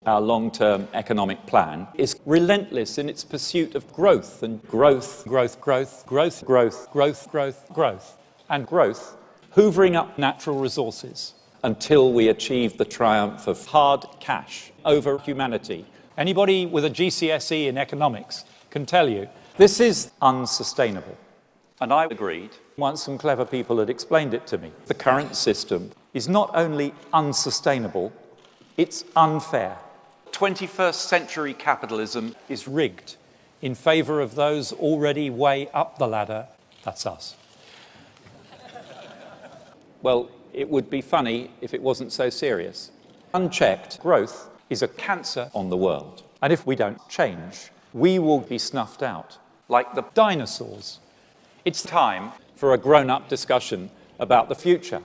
Our long-term economic plan is relentless in its pursuit of growth and growth, and growth, hoovering up natural resources until we achieve the triumph of hard cash over humanity. Anybody with a GCSE in economics can tell you this is unsustainable. And I agreed once some clever people had explained it to me. The current system is not only unsustainable, it's unfair. 21st century capitalism is rigged in favor of those already way up the ladder. That's us. Well, it would be funny if it wasn't so serious. Unchecked growth is a cancer on the world. And if we don't change, we will be snuffed out, like the dinosaurs. It's time for a grown-up discussion about the future.